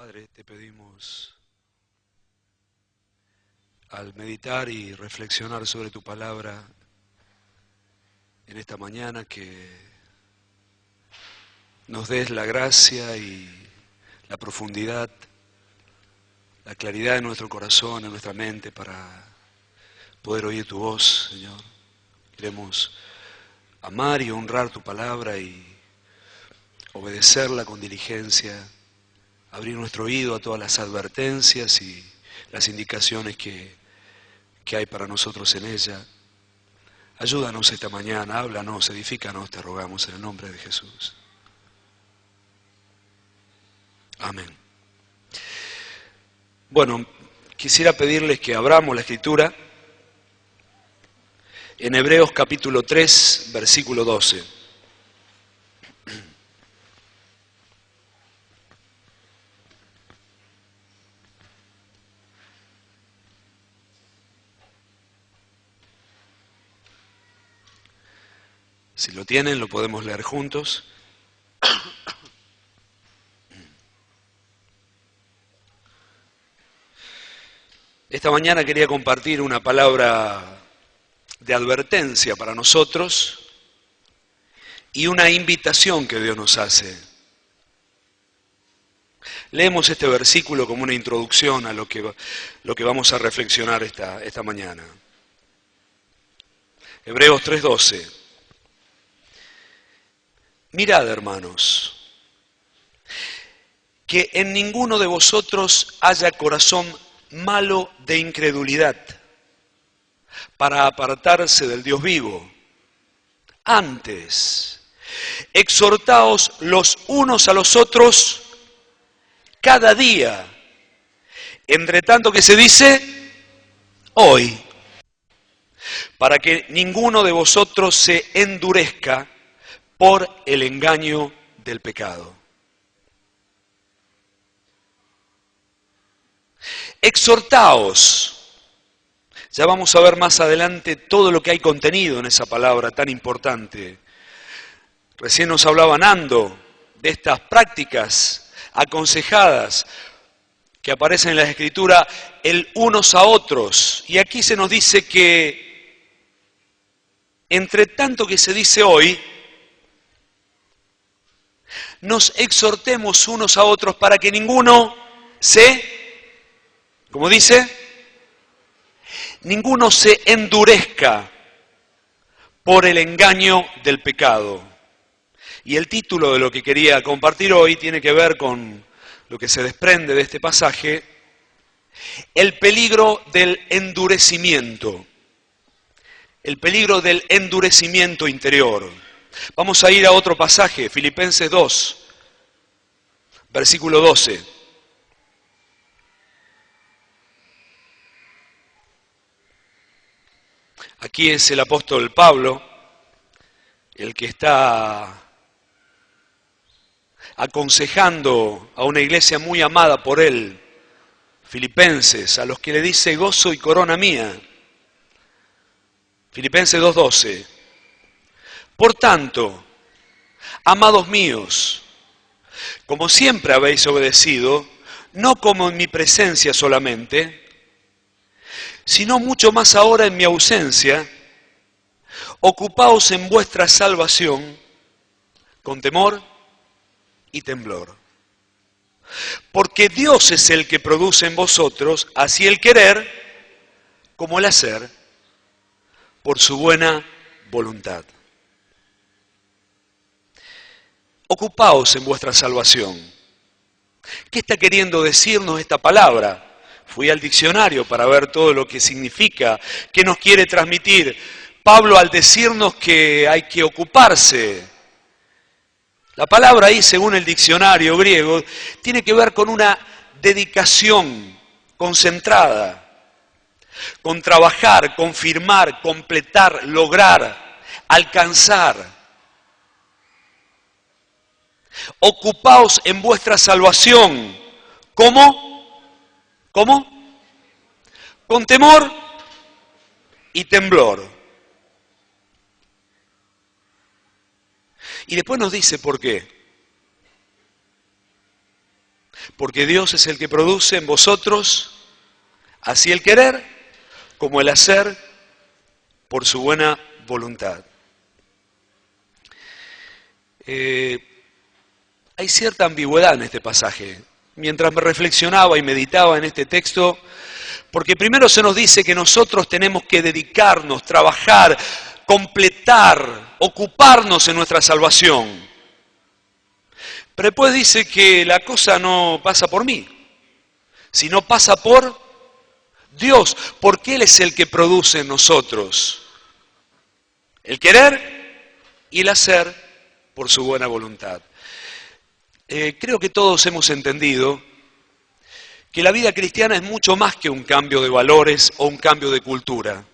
Padre, te pedimos al meditar y reflexionar sobre tu palabra en esta mañana que nos des la gracia y la profundidad, la claridad de nuestro corazón, en nuestra mente para poder oír tu voz, Señor. Queremos amar y honrar tu palabra y obedecerla con diligencia, abrir nuestro oído a todas las advertencias y las indicaciones que hay para nosotros en ella. Ayúdanos esta mañana, háblanos, edifícanos, te rogamos en el nombre de Jesús. Amén. Bueno, quisiera pedirles que abramos la Escritura en Hebreos capítulo 3, versículo 12. Si lo tienen, lo podemos leer juntos. Esta mañana quería compartir una palabra de advertencia para nosotros y una invitación que Dios nos hace. Leemos este versículo como una introducción a lo que vamos a reflexionar esta mañana. Hebreos 3:12. Mirad, hermanos, que en ninguno de vosotros haya corazón malo de incredulidad para apartarse del Dios vivo. Antes, exhortaos los unos a los otros cada día, entre tanto que se dice hoy, para que ninguno de vosotros se endurezca por el engaño del pecado. Exhortaos. Ya vamos a ver más adelante todo lo que hay contenido en esa palabra tan importante. Recién nos hablaba Nando de estas prácticas aconsejadas que aparecen en la Escritura, el unos a otros. Y aquí se nos dice que, entre tanto que se dice hoy, nos exhortemos unos a otros para que ninguno ¿cómo dice? Ninguno se endurezca por el engaño del pecado. Y el título de lo que quería compartir hoy tiene que ver con lo que se desprende de este pasaje, el peligro del endurecimiento. El peligro del endurecimiento interior. Vamos a ir a otro pasaje, Filipenses 2, versículo 12. Aquí es el apóstol Pablo, el que está aconsejando a una iglesia muy amada por él, Filipenses, a los que le dice gozo y corona mía. Filipenses 2:12. Por tanto, amados míos, como siempre habéis obedecido, no como en mi presencia solamente, sino mucho más ahora en mi ausencia, ocupaos en vuestra salvación con temor y temblor. Porque Dios es el que produce en vosotros así el querer como el hacer por su buena voluntad. Ocupaos en vuestra salvación. ¿Qué está queriendo decirnos esta palabra? Fui al diccionario para ver todo lo que significa, qué nos quiere transmitir Pablo al decirnos que hay que ocuparse. La palabra ahí, según el diccionario griego, tiene que ver con una dedicación concentrada, con trabajar, confirmar, completar, lograr, alcanzar. Ocupaos en vuestra salvación. ¿Cómo? ¿Cómo? Con temor y temblor. Y después nos dice por qué. porque Dios es el que produce en vosotros así el querer como el hacer por su buena voluntad. Hay cierta ambigüedad en este pasaje. Mientras me reflexionaba y meditaba en este texto, porque primero se nos dice que nosotros tenemos que dedicarnos, trabajar, completar, ocuparnos en nuestra salvación. Pero después dice que la cosa no pasa por mí, sino pasa por Dios, porque Él es el que produce en nosotros el querer y el hacer por su buena voluntad. Creo que todos hemos entendido que la vida cristiana es mucho más que un cambio de valores o un cambio de cultura.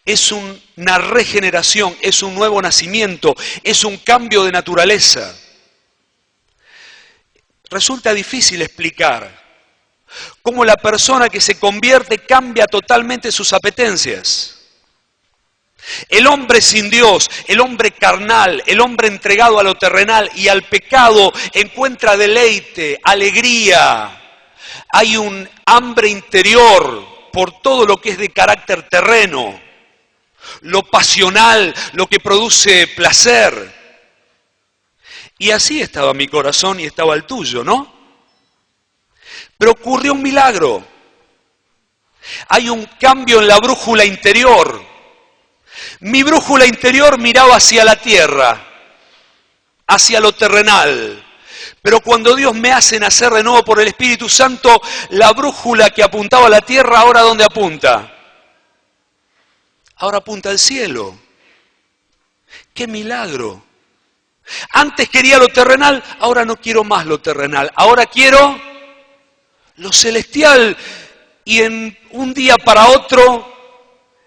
Es una regeneración, es un nuevo nacimiento, es un cambio de naturaleza. Resulta difícil explicar cómo la persona que se convierte cambia totalmente sus apetencias. El hombre sin Dios, el hombre carnal, el hombre entregado a lo terrenal y al pecado encuentra deleite, alegría. Hay un hambre interior por todo lo que es de carácter terreno, lo pasional, lo que produce placer. Y así estaba mi corazón y estaba el tuyo, ¿no? Pero ocurrió un milagro. Hay un cambio en la brújula interior. Mi brújula interior miraba hacia la tierra, hacia lo terrenal. Pero cuando Dios me hace nacer de nuevo por el Espíritu Santo, la brújula que apuntaba a la tierra, ¿ahora dónde apunta? Ahora apunta al cielo. ¡Qué milagro! Antes quería lo terrenal, ahora no quiero más lo terrenal. Ahora quiero lo celestial. Y en un día para otro,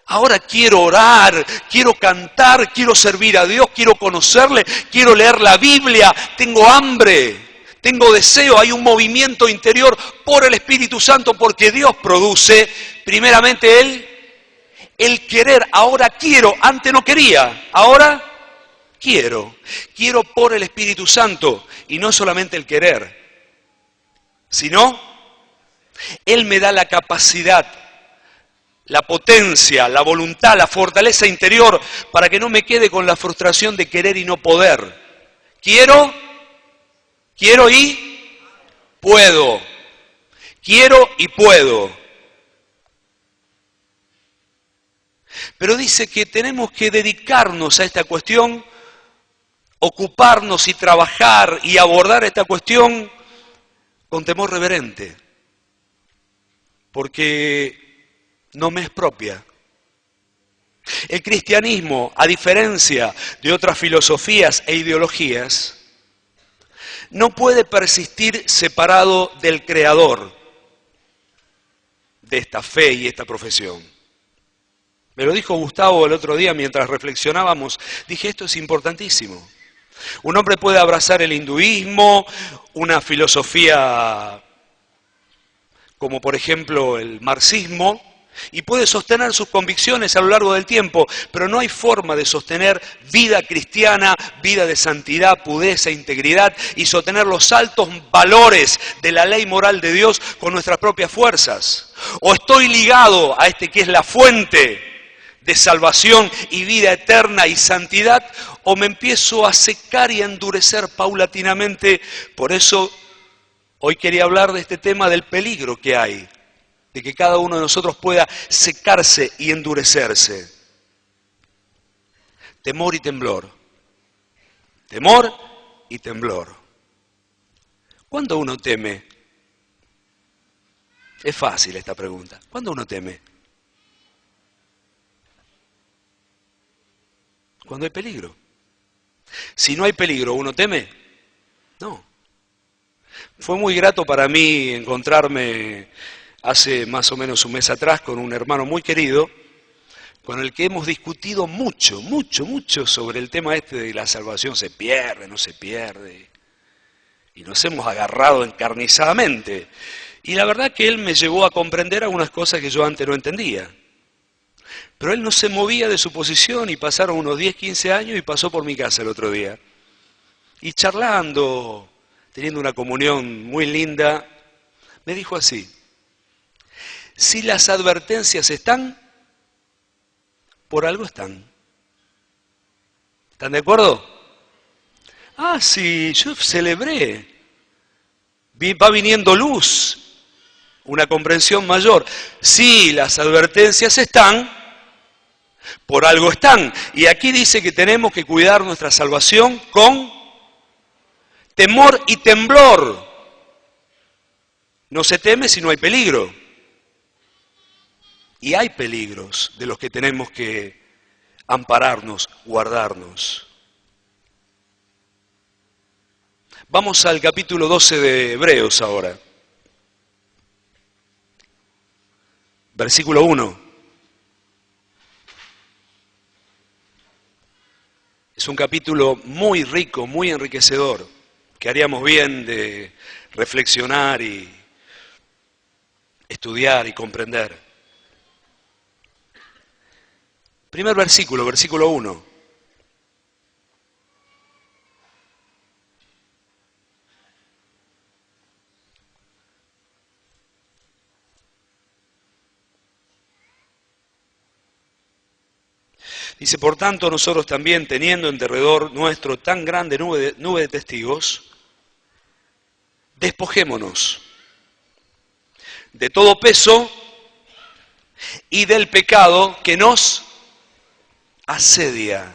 ahora quiero orar, quiero cantar, quiero servir a Dios, quiero conocerle, quiero leer la Biblia, tengo hambre, tengo deseo, hay un movimiento interior por el Espíritu Santo porque Dios produce primeramente el querer. Ahora quiero, antes no quería, ahora quiero por el Espíritu Santo y no solamente el querer, sino Él me da la capacidad, la potencia, la voluntad, la fortaleza interior para que no me quede con la frustración de querer y no poder. Quiero y puedo. Quiero y puedo. Pero dice que tenemos que dedicarnos a esta cuestión, ocuparnos y trabajar y abordar esta cuestión con temor reverente. Porque no me es propia. El cristianismo, a diferencia de otras filosofías e ideologías, no puede persistir separado del Creador de esta fe y esta profesión. Me lo dijo Gustavo el otro día mientras reflexionábamos. Dije, esto es importantísimo. Un hombre puede abrazar el hinduismo, una filosofía como por ejemplo el marxismo, y puede sostener sus convicciones a lo largo del tiempo, pero no hay forma de sostener vida cristiana, vida de santidad, pureza, integridad y sostener los altos valores de la ley moral de Dios con nuestras propias fuerzas. O estoy ligado a este que es la fuente de salvación y vida eterna y santidad, o me empiezo a secar y a endurecer paulatinamente. Por eso hoy quería hablar de este tema del peligro que hay, de que cada uno de nosotros pueda secarse y endurecerse. Temor y temblor. Temor y temblor. ¿Cuándo uno teme? Es fácil esta pregunta. ¿Cuándo uno teme? Cuando hay peligro. Si no hay peligro, ¿uno teme? No. Fue muy grato para mí encontrarme hace más o menos un mes atrás con un hermano muy querido, con el que hemos discutido mucho sobre el tema este de la salvación, se pierde, no se pierde, y nos hemos agarrado encarnizadamente. Y la verdad que él me llevó a comprender algunas cosas que yo antes no entendía. Pero él no se movía de su posición y pasaron unos 10, 15 años y pasó por mi casa el otro día. Y charlando, teniendo una comunión muy linda, me dijo así: si las advertencias están, por algo están. ¿Están de acuerdo? Ah, sí, yo celebré. Va viniendo luz, una comprensión mayor. Sí, las advertencias están, por algo están. Y aquí dice que tenemos que cuidar nuestra salvación con temor y temblor. No se teme si no hay peligro. Y hay peligros de los que tenemos que ampararnos, guardarnos. Vamos al capítulo 12 de Hebreos ahora. Versículo 1. Es un capítulo muy rico, muy enriquecedor, que haríamos bien de reflexionar y estudiar y comprender. Primer versículo, versículo 1. Dice, por tanto, nosotros también, teniendo en derredor nuestro tan grande nube de testigos, despojémonos de todo peso y del pecado que nos asedia.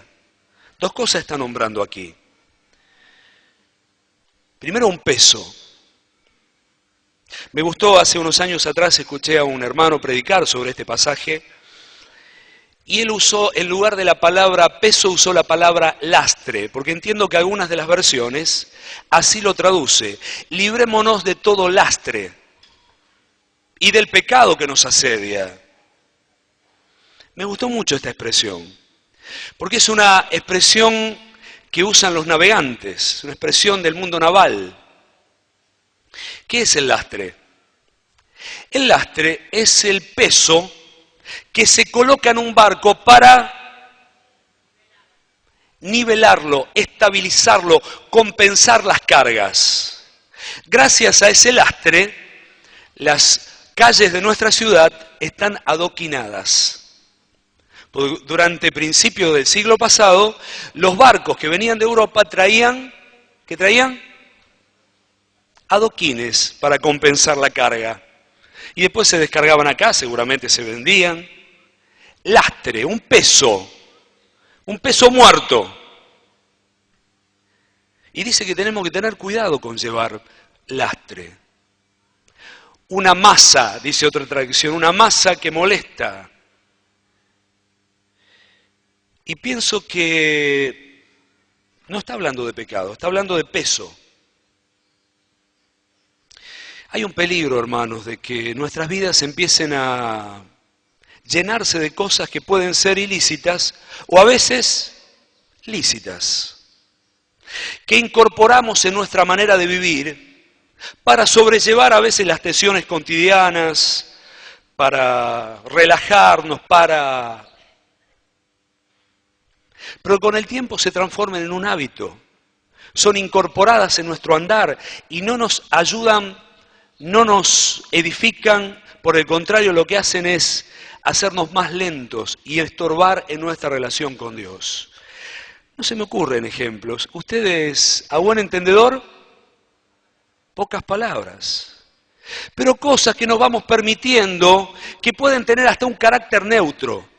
Dos cosas está nombrando aquí. Primero, un peso. Me gustó, hace unos años atrás escuché a un hermano predicar sobre este pasaje y él usó, en lugar de la palabra peso, usó la palabra lastre, porque entiendo que algunas de las versiones así lo traduce. Librémonos de todo lastre y del pecado que nos asedia. Me gustó mucho esta expresión, porque es una expresión que usan los navegantes, una expresión del mundo naval. ¿Qué es el lastre? El lastre es el peso que se coloca en un barco para nivelarlo, estabilizarlo, compensar las cargas. Gracias a ese lastre, las calles de nuestra ciudad están adoquinadas. Durante principios del siglo pasado, los barcos que venían de Europa traían, ¿qué traían? Adoquines para compensar la carga. Y después se descargaban acá, seguramente se vendían. Lastre, un peso muerto. Y dice que tenemos que tener cuidado con llevar lastre. Una masa, dice otra traducción, una masa que molesta. Y pienso que no está hablando de pecado, está hablando de peso. Hay un peligro, hermanos, de que nuestras vidas empiecen a llenarse de cosas que pueden ser ilícitas o a veces lícitas, que incorporamos en nuestra manera de vivir para sobrellevar a veces las tensiones cotidianas, para relajarnos, pero con el tiempo se transforman en un hábito, son incorporadas en nuestro andar y no nos ayudan, no nos edifican, por el contrario lo que hacen es hacernos más lentos y estorbar en nuestra relación con Dios. No se me ocurren ejemplos. Ustedes, a buen entendedor, pocas palabras, pero cosas que nos vamos permitiendo que pueden tener hasta un carácter neutro.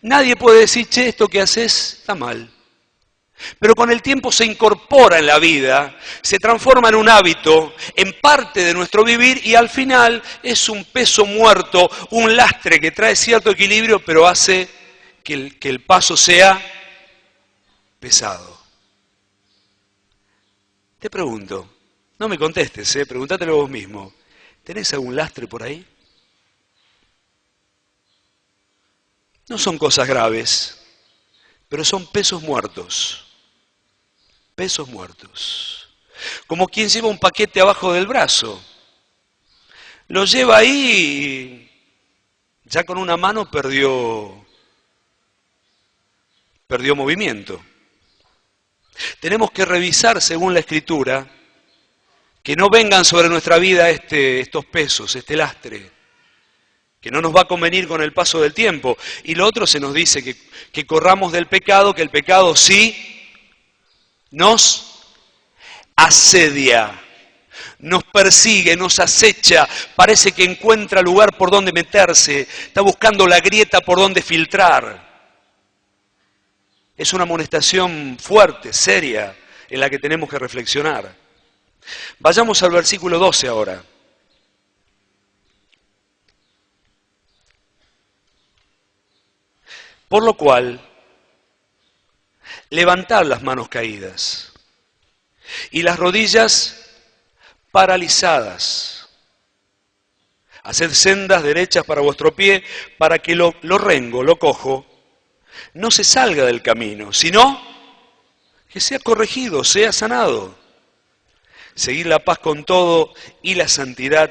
Nadie puede decir, che, esto que haces está mal. Pero con el tiempo se incorpora en la vida, se transforma en un hábito, en parte de nuestro vivir y al final es un peso muerto, un lastre que trae cierto equilibrio pero hace que el paso sea pesado. Te pregunto, no me contestes, pregúntatelo vos mismo, ¿tenés algún lastre por ahí? No son cosas graves, pero son pesos muertos. Pesos muertos. Como quien lleva un paquete abajo del brazo. Lo lleva ahí y ya con una mano perdió movimiento. Tenemos que revisar, según la Escritura, Que no vengan sobre nuestra vida estos pesos, este lastre, que no nos va a convenir con el paso del tiempo. Y lo otro se nos dice que corramos del pecado, que el pecado sí nos asedia, nos persigue, nos acecha, parece que encuentra lugar por donde meterse, está buscando la grieta por donde filtrar. Es una amonestación fuerte, seria, en la que tenemos que reflexionar. Vayamos al versículo 12 ahora. Por lo cual, levantad las manos caídas y las rodillas paralizadas. Haced sendas derechas para vuestro pie, para que lo rengo, lo cojo, no se salga del camino, sino que sea corregido, sea sanado. Seguid la paz con todo y la santidad,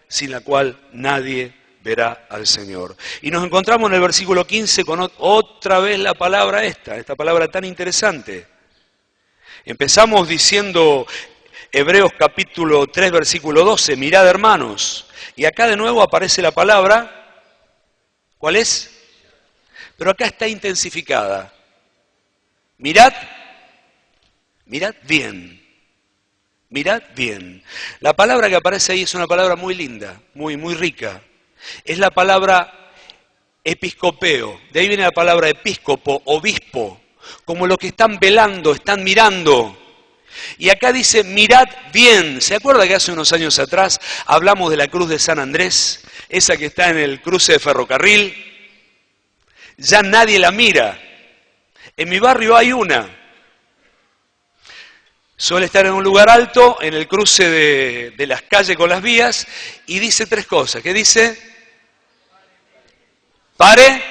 sin la cual nadie verá al Señor. Y nos encontramos en el versículo 15 con otra vez la palabra esta palabra tan interesante. Empezamos diciendo Hebreos capítulo 3, versículo 12, mirad hermanos, y acá de nuevo aparece la palabra, ¿cuál es? Pero acá está intensificada. Mirad bien. Mirad bien. La palabra que aparece ahí es una palabra muy linda, muy rica. Es la palabra episcopeo. De ahí viene la palabra episcopo, obispo. Como los que están velando, están mirando. Y acá dice, mirad bien. ¿Se acuerda que hace unos años atrás hablamos de la cruz de San Andrés? Esa que está en el cruce de ferrocarril. Ya nadie la mira. En mi barrio hay una. Suele estar en un lugar alto, en el cruce de las calles con las vías, y dice tres cosas. ¿Qué dice? Pare,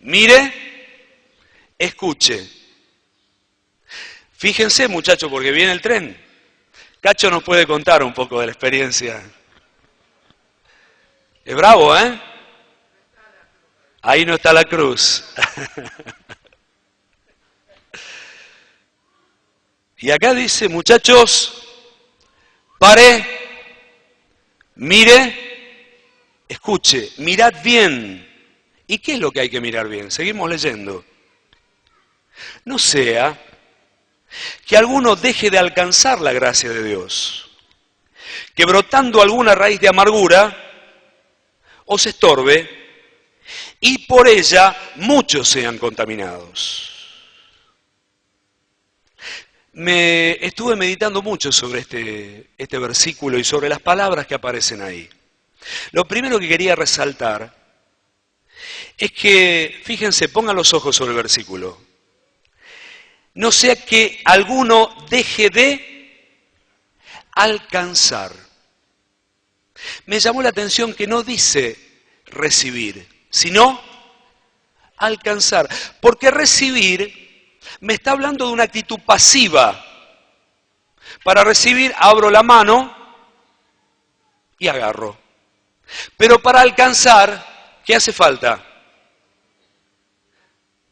mire, escuche. Fíjense, muchachos, porque viene el tren. Cacho nos puede contar un poco de la experiencia. Es bravo, ¿eh? Ahí no está la cruz. Y acá dice, muchachos, pare, mire, escuche, mirad bien. ¿Y qué es lo que hay que mirar bien? Seguimos leyendo. No sea que alguno deje de alcanzar la gracia de Dios, que brotando alguna raíz de amargura os estorbe y por ella muchos sean contaminados. Me estuve meditando mucho sobre este versículo y sobre las palabras que aparecen ahí. Lo primero que quería resaltar es que, fíjense, pongan los ojos sobre el versículo. No sea que alguno deje de alcanzar. Me llamó la atención que no dice recibir, sino alcanzar. Porque recibir me está hablando de una actitud pasiva. Para recibir abro la mano y agarro. Pero para alcanzar, ¿qué hace falta?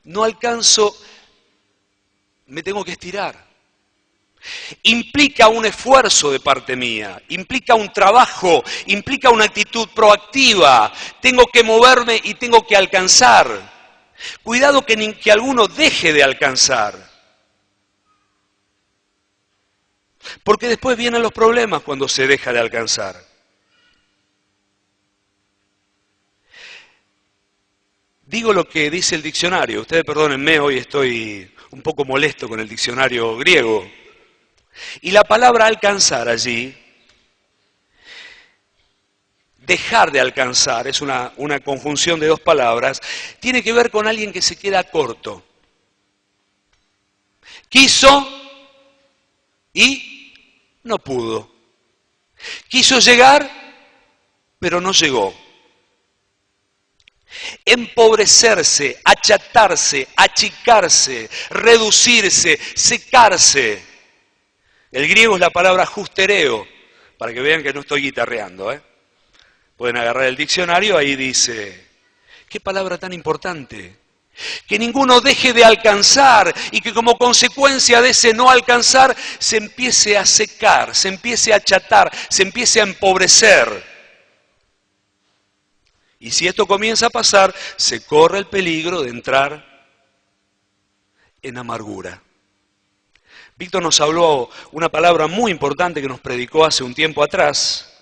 No alcanzo, me tengo que estirar. Implica un esfuerzo de parte mía, implica un trabajo, implica una actitud proactiva. Tengo que moverme y tengo que alcanzar. Cuidado que alguno deje de alcanzar. Porque después vienen los problemas cuando se deja de alcanzar. Digo lo que dice el diccionario. Ustedes perdónenme, hoy estoy un poco molesto con el diccionario griego. Y la palabra alcanzar allí, dejar de alcanzar, es una conjunción de dos palabras, tiene que ver con alguien que se queda corto. Quiso y no pudo. Quiso llegar, pero no llegó. Empobrecerse, achatarse, achicarse, reducirse, secarse. El griego es la palabra justereo, para que vean que no estoy guitarreando, ¿eh? Pueden agarrar el diccionario, ahí dice, qué palabra tan importante. Que ninguno deje de alcanzar y que como consecuencia de ese no alcanzar se empiece a secar, se empiece a achatar, se empiece a empobrecer. Y si esto comienza a pasar, se corre el peligro de entrar en amargura. Víctor nos habló una palabra muy importante que nos predicó hace un tiempo atrás.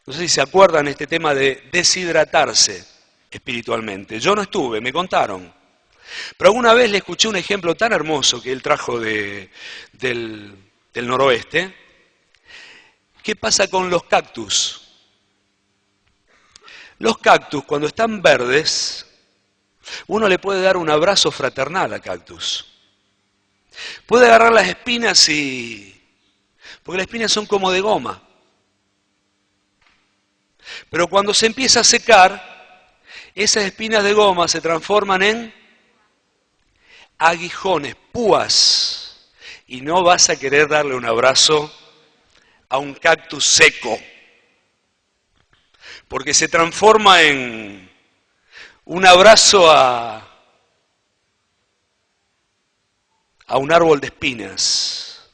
No sé si se acuerdan este tema de deshidratarse espiritualmente. Yo no estuve, me contaron. Pero alguna vez le escuché un ejemplo tan hermoso que él trajo del noroeste. ¿Qué pasa con los cactus? Los cactus, cuando están verdes, uno le puede dar un abrazo fraternal al cactus. Puede agarrar las espinas porque las espinas son como de goma. Pero cuando se empieza a secar, esas espinas de goma se transforman en aguijones, púas, y no vas a querer darle un abrazo a un cactus seco, porque se transforma en un abrazo a un árbol de espinas.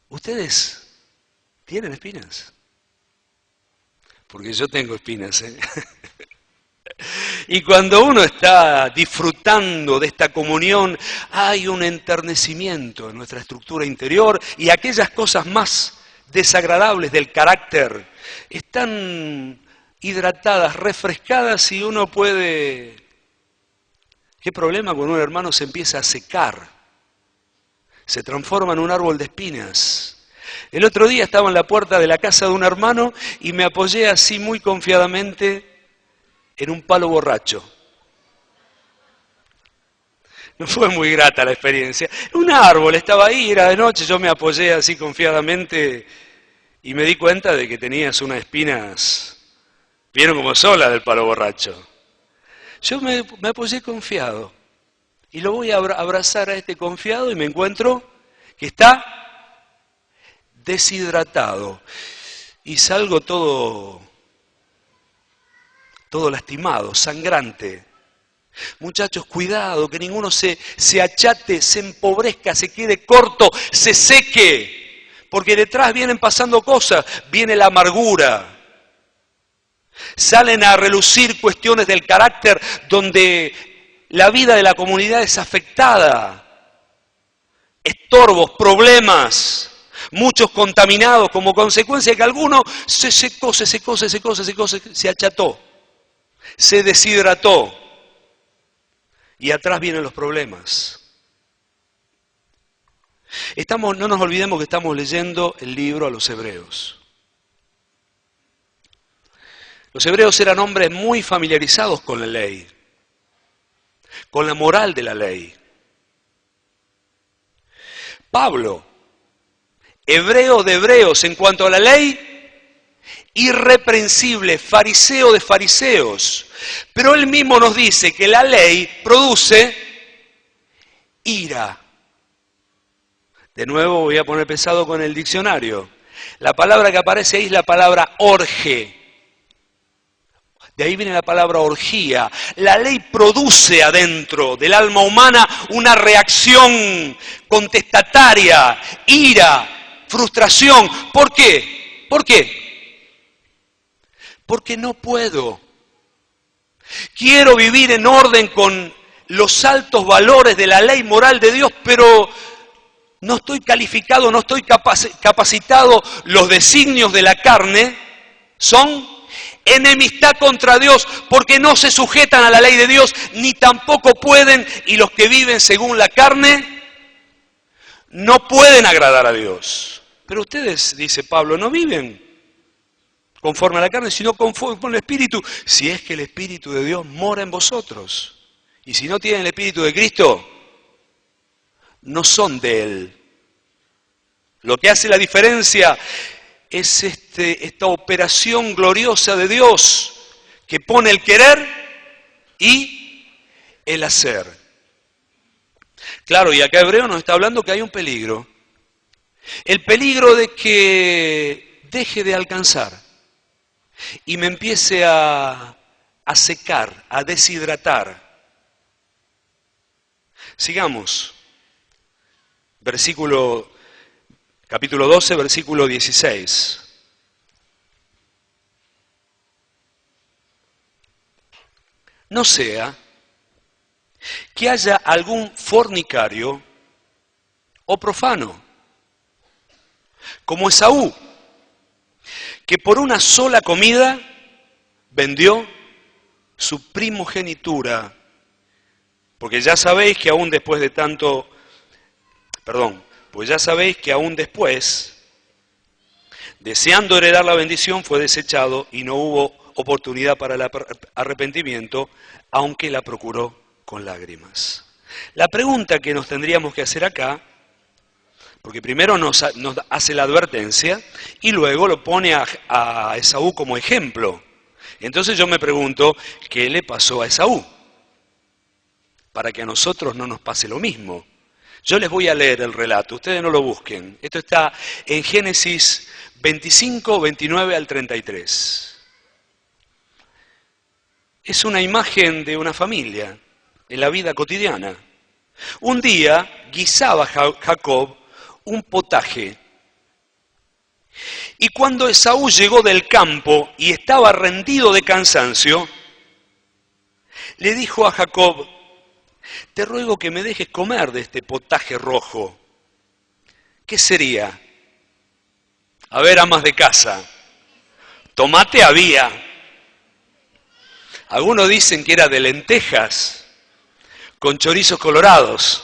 ¿Ustedes tienen espinas? Porque yo tengo espinas, ¿eh? Y cuando uno está disfrutando de esta comunión, hay un enternecimiento en nuestra estructura interior y aquellas cosas más desagradables del carácter están hidratadas, refrescadas y uno puede... ¿Qué problema cuando un hermano se empieza a secar? Se transforma en un árbol de espinas. El otro día estaba en la puerta de la casa de un hermano y me apoyé así muy confiadamente en un palo borracho. No fue muy grata la experiencia. Un árbol estaba ahí, era de noche, yo me apoyé así confiadamente y me di cuenta de que tenías unas espinas, vieron como sola del palo borracho. Yo me apoyé confiado y lo voy a abrazar a este confiado y me encuentro que está deshidratado y salgo todo lastimado, sangrante. Muchachos, cuidado, que ninguno se achate, se empobrezca, se quede corto, se seque, porque detrás vienen pasando cosas, viene la amargura. Salen a relucir cuestiones del carácter donde la vida de la comunidad es afectada. Estorbos, problemas, muchos contaminados como consecuencia de que alguno se secó, se acható, se deshidrató. Y atrás vienen los problemas. No nos olvidemos que estamos leyendo el libro a los hebreos. Los hebreos eran hombres muy familiarizados con la ley, con la moral de la ley. Pablo, hebreo de hebreos en cuanto a la ley, irreprensible, fariseo de fariseos. Pero él mismo nos dice que la ley produce ira. De nuevo voy a poner pesado con el diccionario. La palabra que aparece ahí es la palabra orge. De ahí viene la palabra orgía. La ley produce adentro del alma humana una reacción contestataria, ira, frustración. ¿Por qué? ¿Por qué? Porque no puedo. Quiero vivir en orden con los altos valores de la ley moral de Dios, pero no estoy calificado, no estoy capacitado. Los designios de la carne son enemistad contra Dios, porque no se sujetan a la ley de Dios, ni tampoco pueden, y los que viven según la carne, no pueden agradar a Dios. Pero ustedes, dice Pablo, no viven conforme a la carne, sino conforme con el Espíritu, si es que el Espíritu de Dios mora en vosotros. Y si no tienen el Espíritu de Cristo, no son de Él. Lo que hace la diferencia es esta operación gloriosa de Dios que pone el querer y el hacer. Claro, y acá Hebreo nos está hablando que hay un peligro. El peligro de que deje de alcanzar y me empiece a a secar, a deshidratar. Sigamos. Capítulo 12, versículo 16. No sea que haya algún fornicario o profano, como Esaú, que por una sola comida vendió su primogenitura. Porque ya sabéis que aún después, deseando heredar la bendición, fue desechado y no hubo oportunidad para el arrepentimiento, aunque la procuró con lágrimas. La pregunta que nos tendríamos que hacer acá, porque primero nos hace la advertencia y luego lo pone a Esaú como ejemplo. Entonces yo me pregunto, ¿qué le pasó a Esaú? Para que a nosotros no nos pase lo mismo. Yo les voy a leer el relato, ustedes no lo busquen. Esto está en Génesis 25, 29 al 33. Es una imagen de una familia en la vida cotidiana. Un día guisaba Jacob un potaje. Y cuando Esaú llegó del campo y estaba rendido de cansancio, le dijo a Jacob: te ruego que me dejes comer de este potaje rojo. ¿Qué sería? A ver, amas de casa, tomate había. Algunos dicen que era de lentejas, con chorizos colorados.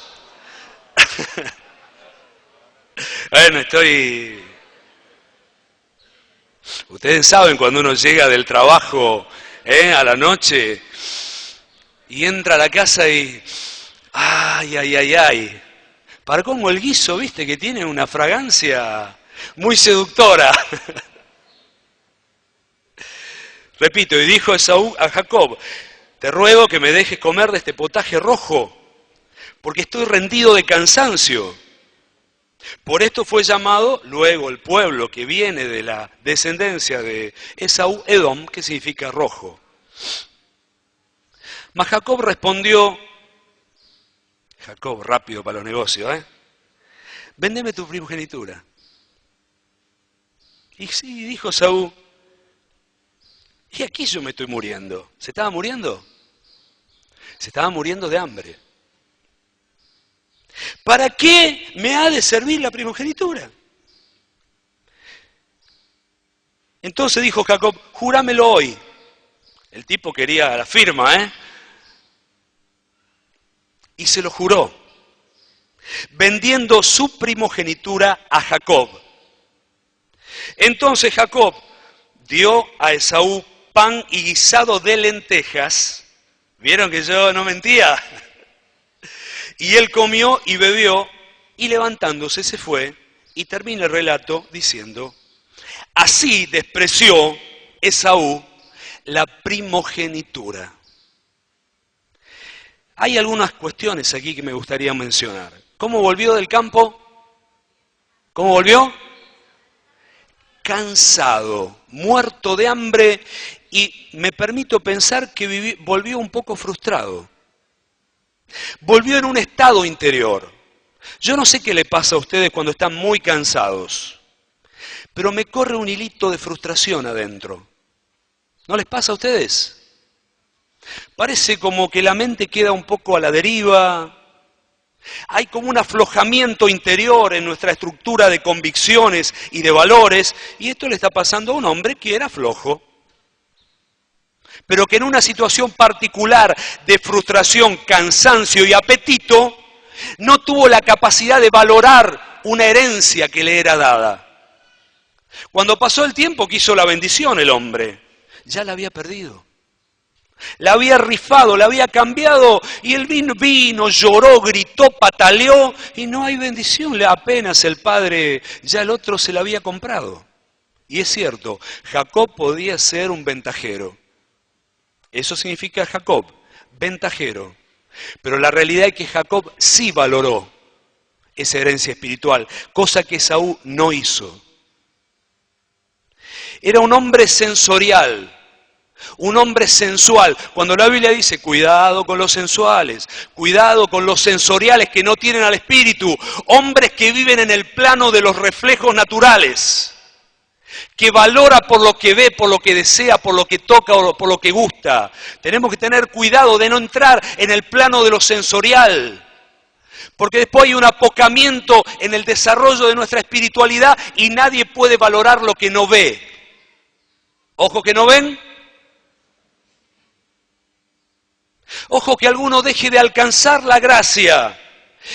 Bueno, Ustedes saben cuando uno llega del trabajo a la noche y entra a la casa y... ¡ay! Para cómo el guiso, viste, que tiene una fragancia muy seductora. Repito, y dijo Esaú a Jacob: te ruego que me dejes comer de este potaje rojo, porque estoy rendido de cansancio. Por esto fue llamado luego el pueblo que viene de la descendencia de Esaú, Edom, que significa rojo. Mas Jacob respondió, Jacob, rápido para los negocios, véndeme tu primogenitura. Y sí, dijo Esaú, y aquí yo me estoy muriendo. ¿Se estaba muriendo? Se estaba muriendo de hambre. ¿Para qué me ha de servir la primogenitura? Entonces dijo Jacob, júramelo hoy. El tipo quería la firma, Y se lo juró, vendiendo su primogenitura a Jacob. Entonces Jacob dio a Esaú pan y guisado de lentejas. ¿Vieron que yo no mentía? Y él comió y bebió, y levantándose se fue, y termina el relato diciendo, así despreció Esaú la primogenitura. Hay algunas cuestiones aquí que me gustaría mencionar. ¿Cómo volvió del campo? ¿Cómo volvió? Cansado, muerto de hambre, y me permito pensar que volvió un poco frustrado. Volvió en un estado interior. Yo no sé qué le pasa a ustedes cuando están muy cansados, pero me corre un hilito de frustración adentro. ¿No les pasa a ustedes? Parece como que la mente queda un poco a la deriva. Hay como un aflojamiento interior en nuestra estructura de convicciones y de valores, y esto le está pasando a un hombre que era flojo, pero que en una situación particular de frustración, cansancio y apetito, no tuvo la capacidad de valorar una herencia que le era dada. Cuando pasó el tiempo quiso la bendición el hombre, ya la había perdido. La había rifado, la había cambiado, y el vino, lloró, gritó, pataleó, y no hay bendición. Apenas el padre, ya el otro se la había comprado. Y es cierto, Jacob podía ser un ventajero. Eso significa Jacob, ventajero. Pero la realidad es que Jacob sí valoró esa herencia espiritual, cosa que Esaú no hizo. Era un hombre sensorial, Un hombre sensual. Cuando la Biblia dice, cuidado con los sensuales, cuidado con los sensoriales que no tienen al espíritu, hombres que viven en el plano de los reflejos naturales, que valora por lo que ve, por lo que desea, por lo que toca o por lo que gusta. Tenemos que tener cuidado de no entrar en el plano de lo sensorial, porque después hay un apocamiento en el desarrollo de nuestra espiritualidad y nadie puede valorar lo que no ve. Ojo que no ven. Ojo que alguno deje de alcanzar la gracia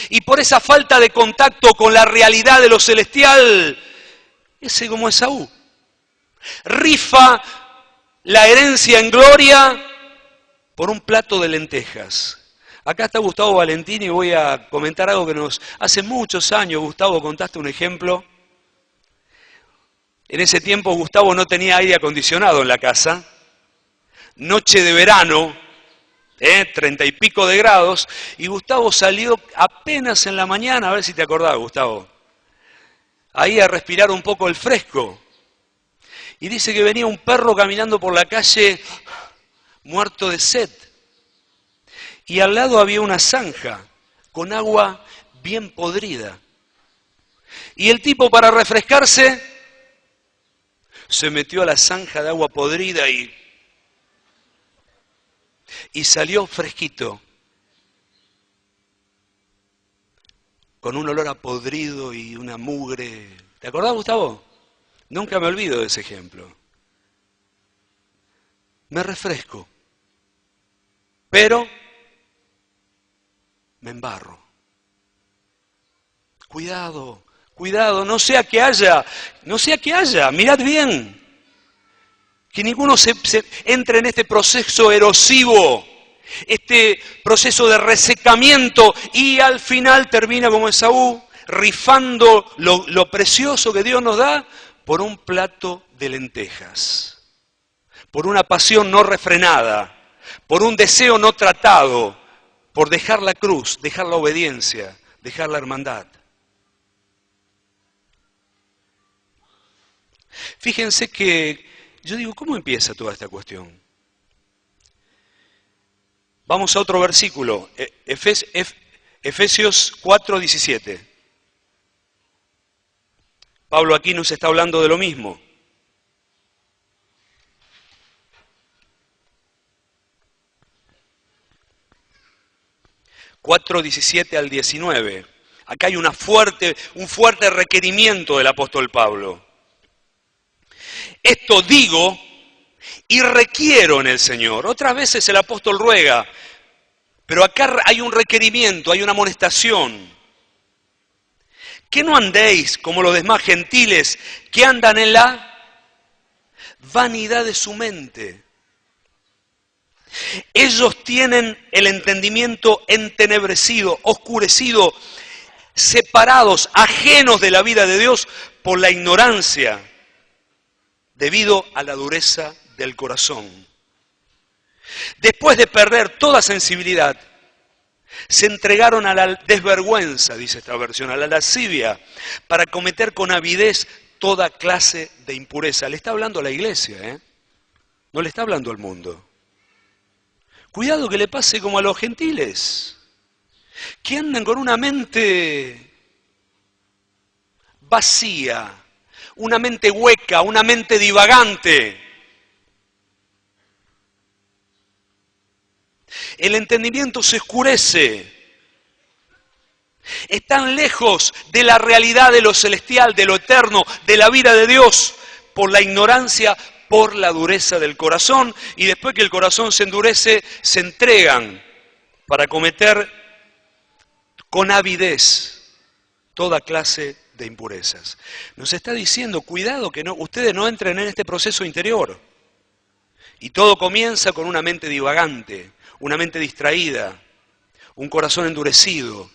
y por esa falta de contacto con la realidad de lo celestial, ese como Esaú, rifa la herencia en gloria por un plato de lentejas. Acá está Gustavo Valentín y voy a comentar algo que hace muchos años, Gustavo, contaste un ejemplo. En ese tiempo Gustavo no tenía aire acondicionado en la casa, noche de verano, 30 y pico de grados, y Gustavo salió apenas en la mañana, a ver si te acordás, Gustavo, ahí a respirar un poco el fresco. Y dice que venía un perro caminando por la calle muerto de sed. Y al lado había una zanja con agua bien podrida. Y el tipo, para refrescarse, se metió a la zanja de agua podrida y salió fresquito, con un olor a podrido y una mugre. ¿Te acordás, Gustavo? Nunca me olvido de ese ejemplo. Me refresco, pero me embarro. Cuidado, cuidado, no sea que haya, mirad bien, que ninguno se entre en este proceso erosivo, este proceso de resecamiento y al final termina como Esaú, rifando lo precioso que Dios nos da por un plato de lentejas, por una pasión no refrenada, por un deseo no tratado, por dejar la cruz, dejar la obediencia, dejar la hermandad. Fíjense que yo digo, ¿cómo empieza toda esta cuestión? Vamos a otro versículo, Efesios 4:17. Pablo aquí nos está hablando de lo mismo. (4:17 al 19). Acá hay un fuerte requerimiento del apóstol Pablo. Esto digo y requiero en el Señor. Otras veces el apóstol ruega, pero acá hay un requerimiento, hay una amonestación. Que no andéis como los demás gentiles que andan en la vanidad de su mente. Ellos tienen el entendimiento entenebrecido, oscurecido, separados, ajenos de la vida de Dios por la ignorancia, debido a la dureza del corazón. Después de perder toda sensibilidad, se entregaron a la desvergüenza, dice esta versión, a la lascivia, para cometer con avidez toda clase de impureza. Le está hablando a la iglesia, no le está hablando al mundo. Cuidado que le pase como a los gentiles, que andan con una mente vacía, una mente hueca, una mente divagante. El entendimiento se oscurece. Están lejos de la realidad de lo celestial, de lo eterno, de la vida de Dios, por la ignorancia, por la dureza del corazón. Y después que el corazón se endurece, se entregan para cometer con avidez toda clase de impurezas. Nos está diciendo, cuidado que ustedes no entren en este proceso interior. Y todo comienza con una mente divagante, una mente distraída, un corazón endurecido,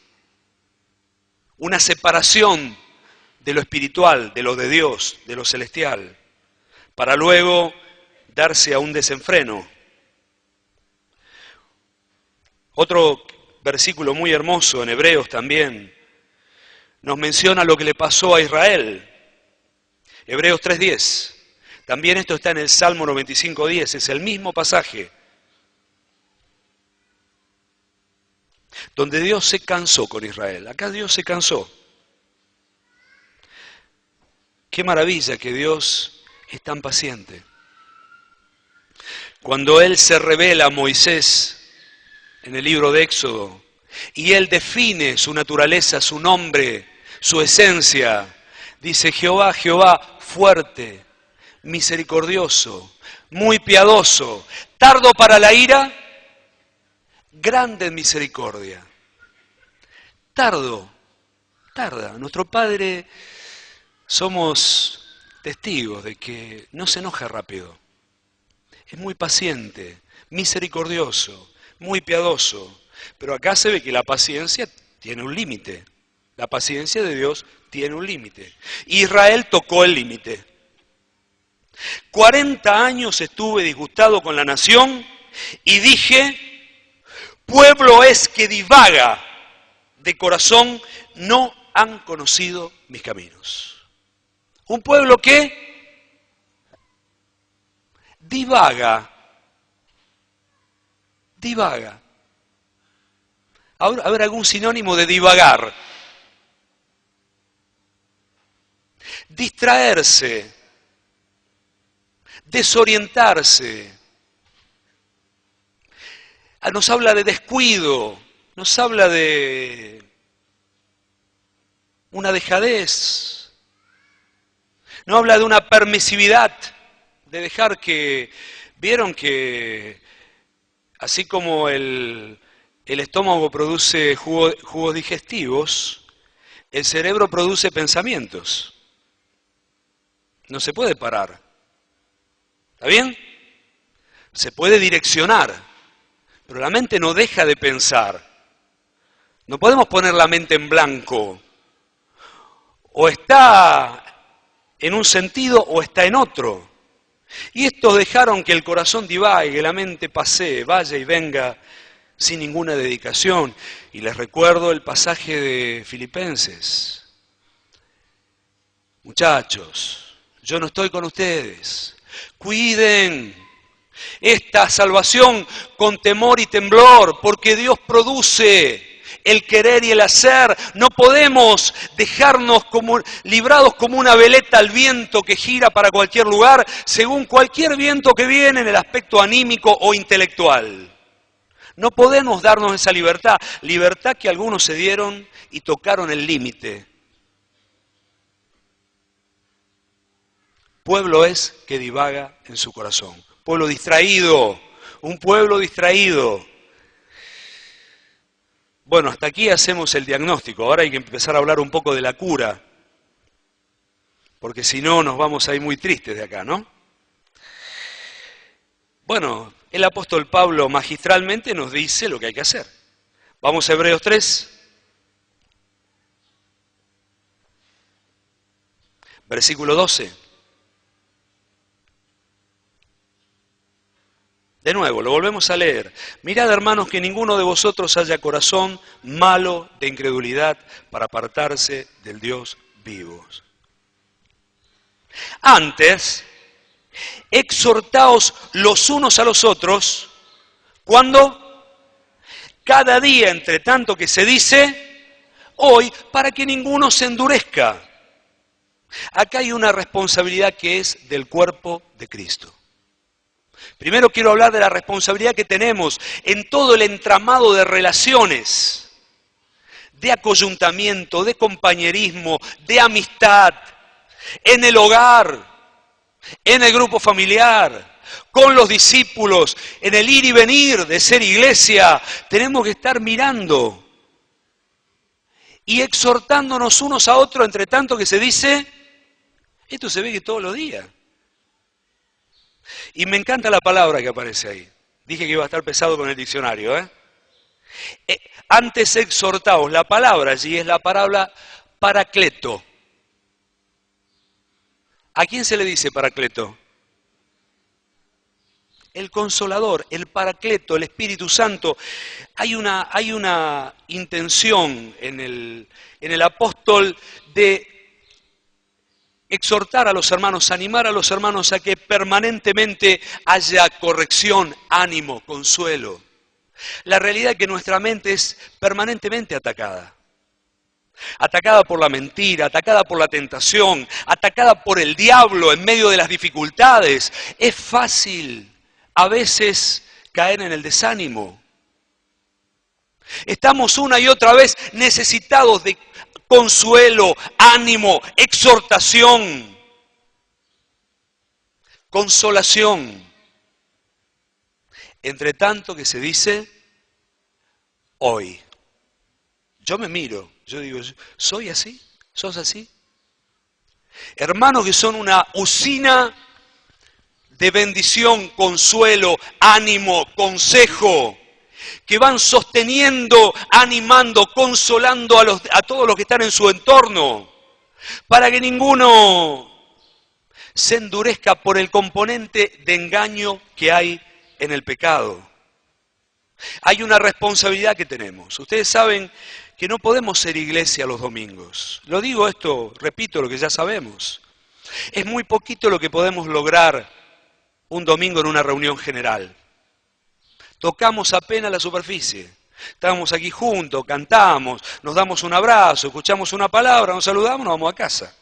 una separación de lo espiritual, de lo de Dios, de lo celestial, para luego darse a un desenfreno. Otro versículo muy hermoso en Hebreos también nos menciona lo que le pasó a Israel. Hebreos 3:10. También esto está en el Salmo 95:10, es el mismo pasaje, donde Dios se cansó con Israel. Acá Dios se cansó. Qué maravilla que Dios es tan paciente. Cuando Él se revela a Moisés en el libro de Éxodo, y Él define su naturaleza, su nombre, su esencia, dice: Jehová, Jehová, fuerte, misericordioso, muy piadoso, tardo para la ira, grande en misericordia. Tarda. Nuestro Padre, somos testigos de que no se enoja rápido. Es muy paciente, misericordioso, muy piadoso. Pero acá se ve que la paciencia tiene un límite. La paciencia de Dios tiene un límite. Israel tocó el límite. 40 años estuve disgustado con la nación y dije: pueblo es que divaga de corazón, no han conocido mis caminos. Un pueblo que divaga. Ahora, a ver, algún sinónimo de divagar. Distraerse, desorientarse. Nos habla de descuido, nos habla de una dejadez, nos habla de una permisividad, de dejar que, vieron que así como el estómago produce jugos digestivos, el cerebro produce pensamientos. No se puede parar. ¿Está bien? Se puede direccionar, pero la mente no deja de pensar. No podemos poner la mente en blanco. O está en un sentido o está en otro. Y estos dejaron que el corazón divague, que la mente pasee, vaya y venga sin ninguna dedicación. Y les recuerdo el pasaje de Filipenses. Muchachos, yo no estoy con ustedes. Cuiden esta salvación con temor y temblor, porque Dios produce el querer y el hacer. No podemos dejarnos librados como una veleta al viento que gira para cualquier lugar, según cualquier viento que viene en el aspecto anímico o intelectual. No podemos darnos esa libertad que algunos se dieron y tocaron el límite. Pueblo es que divaga en su corazón. Pueblo distraído, un pueblo distraído. Bueno, hasta aquí hacemos el diagnóstico. Ahora hay que empezar a hablar un poco de la cura. Porque si no, nos vamos a ir muy tristes de acá, ¿no? Bueno, el apóstol Pablo magistralmente nos dice lo que hay que hacer. Vamos a Hebreos 3. Versículo 12. De nuevo, lo volvemos a leer. Mirad, hermanos, que ninguno de vosotros haya corazón malo de incredulidad para apartarse del Dios vivo. Antes, exhortaos los unos a los otros, ¿cuándo? Cada día, entre tanto que se dice, hoy, para que ninguno se endurezca. Acá hay una responsabilidad que es del cuerpo de Cristo. Primero quiero hablar de la responsabilidad que tenemos en todo el entramado de relaciones, de acoyuntamiento, de compañerismo, de amistad, en el hogar, en el grupo familiar, con los discípulos, en el ir y venir de ser iglesia. Tenemos que estar mirando y exhortándonos unos a otros, entre tanto que se dice, esto se ve que todos los días. Y me encanta la palabra que aparece ahí. Dije que iba a estar pesado con el diccionario, Antes exhortaos, la palabra allí es la palabra paracleto. ¿A quién se le dice paracleto? El consolador, el paracleto, el Espíritu Santo. Hay una intención en el apóstol de exhortar a los hermanos, animar a los hermanos a que permanentemente haya corrección, ánimo, consuelo. La realidad es que nuestra mente es permanentemente atacada. Atacada por la mentira, atacada por la tentación, atacada por el diablo en medio de las dificultades. Es fácil a veces caer en el desánimo. Estamos una y otra vez necesitados de consuelo, ánimo, exhortación, consolación. Entre tanto que se dice hoy. Yo me miro, yo digo, ¿soy así? ¿Sos así? Hermanos que son una usina de bendición, consuelo, ánimo, consejo, que van sosteniendo, animando, consolando a todos los que están en su entorno, para que ninguno se endurezca por el componente de engaño que hay en el pecado. Hay una responsabilidad que tenemos. Ustedes saben que no podemos ser iglesia los domingos. Lo digo esto, repito lo que ya sabemos. Es muy poquito lo que podemos lograr un domingo en una reunión general. Tocamos apenas la superficie. Estamos aquí juntos, cantamos, nos damos un abrazo, escuchamos una palabra, nos saludamos, nos vamos a casa.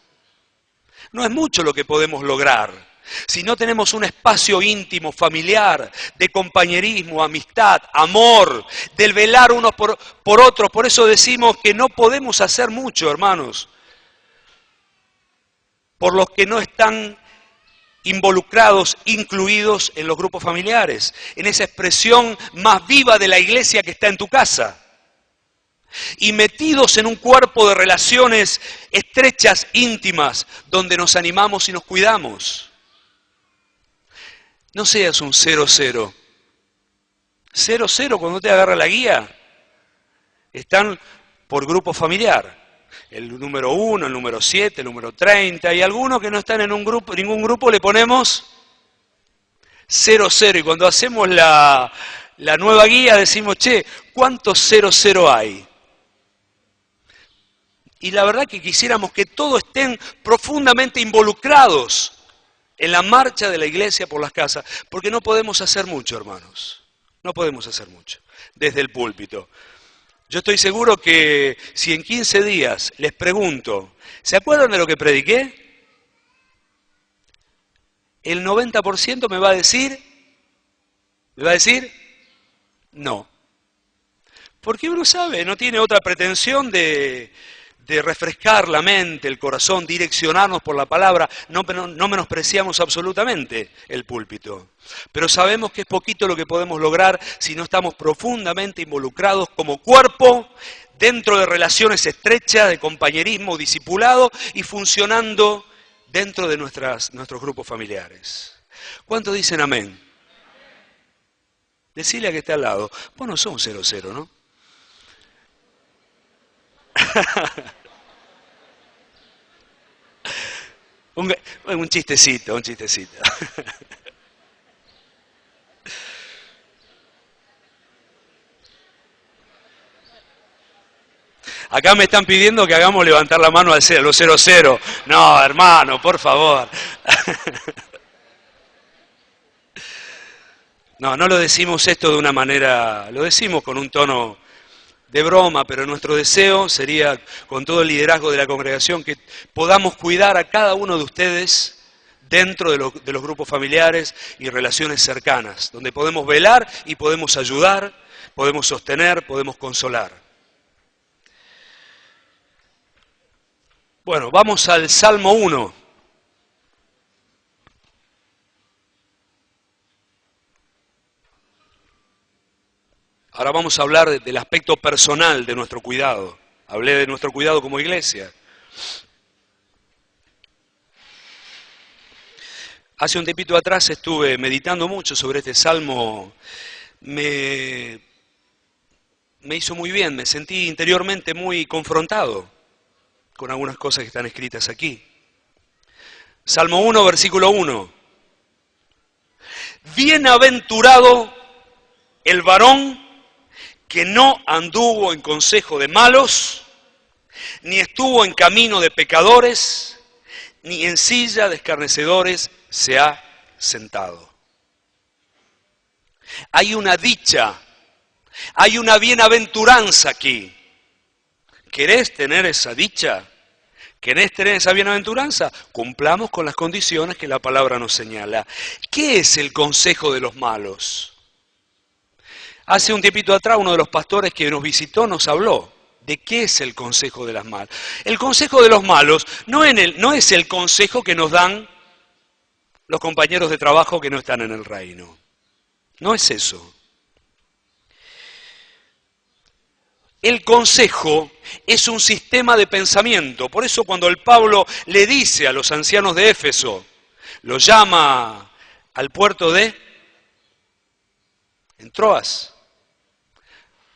No es mucho lo que podemos lograr. Si no tenemos un espacio íntimo, familiar, de compañerismo, amistad, amor, del velar unos por otros. Por eso decimos que no podemos hacer mucho, hermanos, por los que no están involucrados, incluidos en los grupos familiares, en esa expresión más viva de la iglesia que está en tu casa. Y metidos en un cuerpo de relaciones estrechas, íntimas, donde nos animamos y nos cuidamos. No seas un 0-0. 0-0 cuando te agarra la guía. Están por grupo familiar. El número 1, el número 7, el número 30. Y algunos que no están en ningún grupo le ponemos 0-0. Y cuando hacemos la nueva guía decimos, che, ¿cuántos 0-0 hay? Y la verdad que quisiéramos que todos estén profundamente involucrados en la marcha de la iglesia por las casas, porque no podemos hacer mucho, hermanos. No podemos hacer mucho desde el púlpito. Yo estoy seguro que si en 15 días les pregunto, ¿se acuerdan de lo que prediqué? El 90% me va a decir no. Porque uno sabe, no tiene otra pretensión de refrescar la mente, el corazón, direccionarnos por la palabra. No menospreciamos absolutamente el púlpito. Pero sabemos que es poquito lo que podemos lograr si no estamos profundamente involucrados como cuerpo, dentro de relaciones estrechas, de compañerismo, discipulado y funcionando dentro de nuestros grupos familiares. ¿Cuántos dicen amén? Decile a que está al lado, vos no sos un 0-0, ¿no? Un chistecito. Acá me están pidiendo que hagamos levantar la mano a los 0-0. No, hermano, por favor. No lo decimos esto de una manera, lo decimos con un tono de broma, pero nuestro deseo sería, con todo el liderazgo de la congregación, que podamos cuidar a cada uno de ustedes dentro de los grupos familiares y relaciones cercanas, donde podemos velar y podemos ayudar, podemos sostener, podemos consolar. Bueno, vamos al Salmo 1. Ahora vamos a hablar del aspecto personal de nuestro cuidado. Hablé de nuestro cuidado como iglesia. Hace un tiempito atrás estuve meditando mucho sobre este salmo. Me hizo muy bien, me sentí interiormente muy confrontado con algunas cosas que están escritas aquí. Salmo 1, versículo 1. Bienaventurado el varón que no anduvo en consejo de malos, ni estuvo en camino de pecadores, ni en silla de escarnecedores se ha sentado. Hay una dicha, hay una bienaventuranza aquí. ¿Querés tener esa dicha? ¿Querés tener esa bienaventuranza? Cumplamos con las condiciones que la palabra nos señala. ¿Qué es el consejo de los malos? Hace un tiempito atrás uno de los pastores que nos visitó nos habló de qué es el consejo de los malos. El consejo de los malos no es el consejo que nos dan los compañeros de trabajo que no están en el reino. No es eso. El consejo es un sistema de pensamiento. Por eso cuando el Pablo le dice a los ancianos de Éfeso, lo llama al puerto de Troas,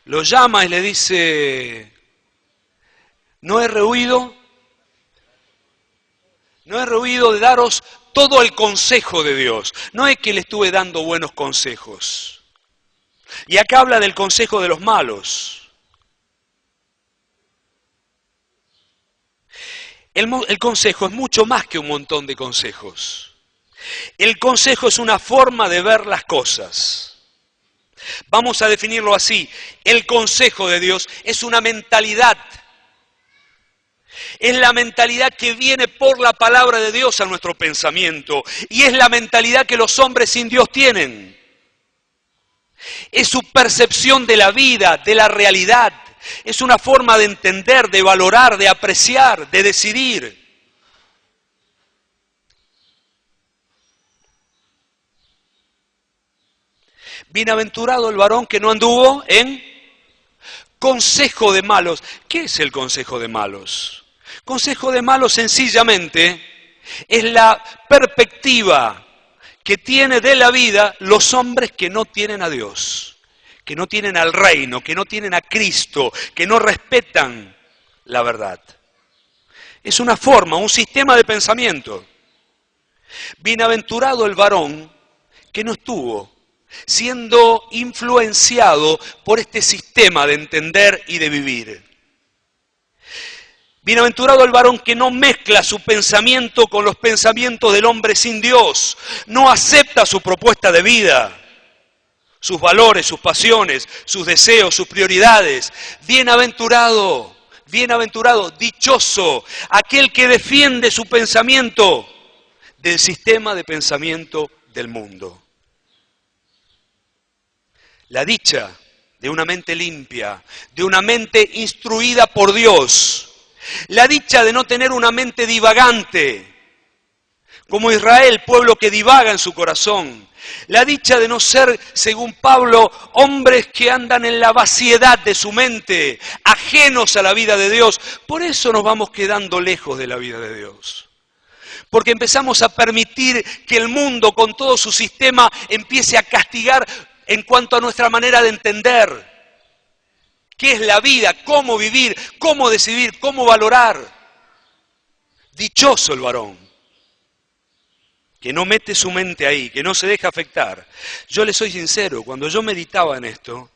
lo llama y le dice, no he rehuido de daros todo el consejo de Dios. No es que le estuve dando buenos consejos. Y acá habla del consejo de los malos. El consejo es mucho más que un montón de consejos. El consejo es una forma de ver las cosas. Vamos a definirlo así. El consejo de Dios es una mentalidad. Es la mentalidad que viene por la palabra de Dios a nuestro pensamiento. Y es la mentalidad que los hombres sin Dios tienen. Es su percepción de la vida, de la realidad. Es una forma de entender, de valorar, de apreciar, de decidir. Bienaventurado el varón que no anduvo en consejo de malos. ¿Qué es el consejo de malos? Consejo de malos sencillamente es la perspectiva que tienen de la vida los hombres que no tienen a Dios. Que no tienen al reino, que no tienen a Cristo, que no respetan la verdad. Es una forma, un sistema de pensamiento. Bienaventurado el varón que no estuvo siendo influenciado por este sistema de entender y de vivir. Bienaventurado el varón que no mezcla su pensamiento con los pensamientos del hombre sin Dios, no acepta su propuesta de vida, sus valores, sus pasiones, sus deseos, sus prioridades. Bienaventurado, bienaventurado, dichoso, aquel que defiende su pensamiento del sistema de pensamiento del mundo. La dicha de una mente limpia, de una mente instruida por Dios. La dicha de no tener una mente divagante, como Israel, pueblo que divaga en su corazón. La dicha de no ser, según Pablo, hombres que andan en la vaciedad de su mente, ajenos a la vida de Dios. Por eso nos vamos quedando lejos de la vida de Dios. Porque empezamos a permitir que el mundo, con todo su sistema, empiece a castigar en cuanto a nuestra manera de entender qué es la vida, cómo vivir, cómo decidir, cómo valorar. Dichoso el varón que no mete su mente ahí, que no se deja afectar. Yo le soy sincero, cuando yo meditaba en esto,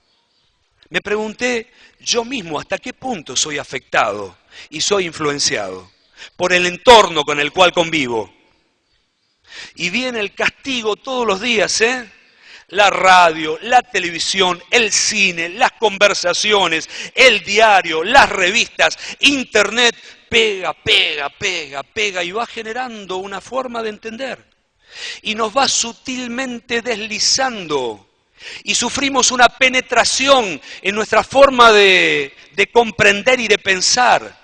me pregunté yo mismo hasta qué punto soy afectado y soy influenciado por el entorno con el cual convivo. Y viene el castigo todos los días, La radio, la televisión, el cine, las conversaciones, el diario, las revistas, internet, pega y va generando una forma de entender. Y nos va sutilmente deslizando y sufrimos una penetración en nuestra forma de comprender y de pensar.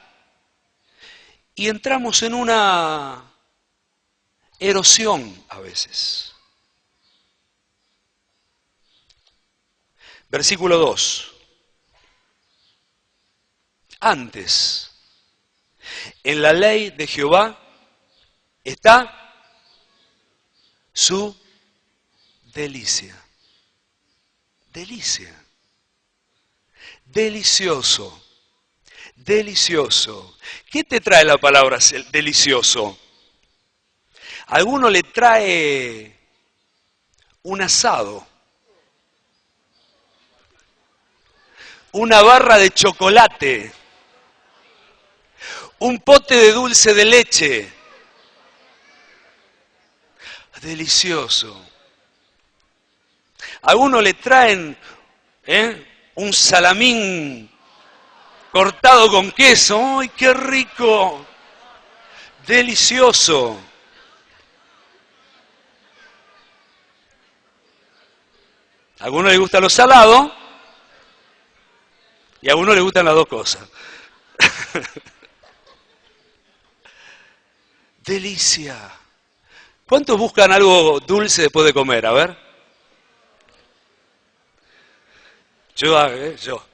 Y entramos en una erosión a veces. Versículo 2. Antes, en la ley de Jehová está su delicia. Delicia. Delicioso. Delicioso. ¿Qué te trae la palabra delicioso? A alguno le trae un asado, una barra de chocolate, un pote de dulce de leche, delicioso. A uno le traen un salamín cortado con queso. ¡Ay, qué rico! Delicioso. A alguno le gusta lo salado y a uno le gustan las dos cosas. Delicia. ¿Cuántos buscan algo dulce después de comer? A ver. Yo.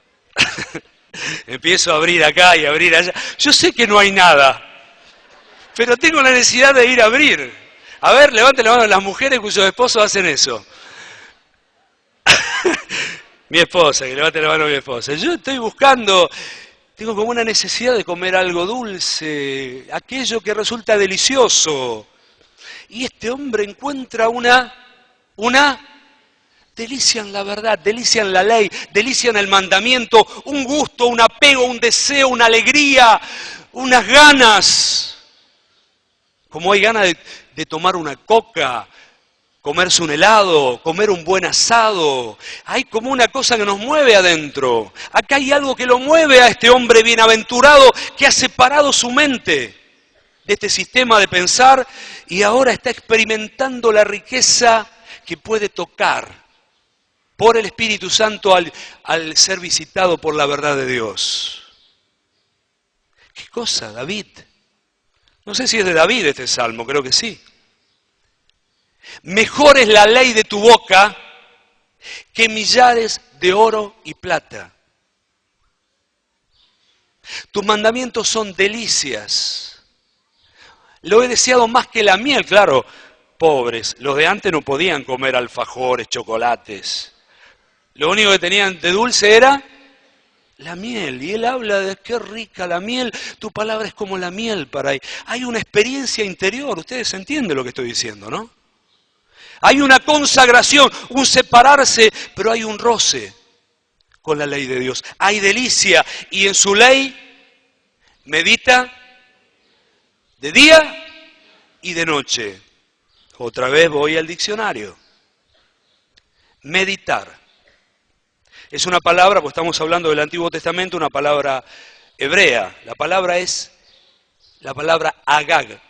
Empiezo a abrir acá y a abrir allá. Yo sé que no hay nada, pero tengo la necesidad de ir a abrir. A ver, levanten la mano las mujeres cuyos esposos hacen eso. Mi esposa, que levante la mano mi esposa. Yo estoy buscando, tengo como una necesidad de comer algo dulce, aquello que resulta delicioso. Y este hombre encuentra una delicia en la verdad, delicia en la ley, delicia en el mandamiento, un gusto, un apego, un deseo, una alegría, unas ganas. Como hay ganas de tomar una coca, comerse un helado, comer un buen asado. Hay como una cosa que nos mueve adentro. Acá hay algo que lo mueve a este hombre bienaventurado que ha separado su mente de este sistema de pensar y ahora está experimentando la riqueza que puede tocar por el Espíritu Santo al ser visitado por la verdad de Dios. ¿Qué cosa, David? No sé si es de David este salmo, creo que sí. Mejor es la ley de tu boca que millares de oro y plata. Tus mandamientos son delicias. Lo he deseado más que la miel, claro, pobres. Los de antes no podían comer alfajores, chocolates. Lo único que tenían de dulce era la miel. Y él habla de qué rica la miel. Tu palabra es como la miel para ahí. Hay una experiencia interior. Ustedes entienden lo que estoy diciendo, ¿no? Hay una consagración, un separarse, pero hay un roce con la ley de Dios. Hay delicia y en su ley medita de día y de noche. Otra vez voy al diccionario. Meditar. Es una palabra, pues estamos hablando del Antiguo Testamento, una palabra hebrea. La palabra es la palabra agag.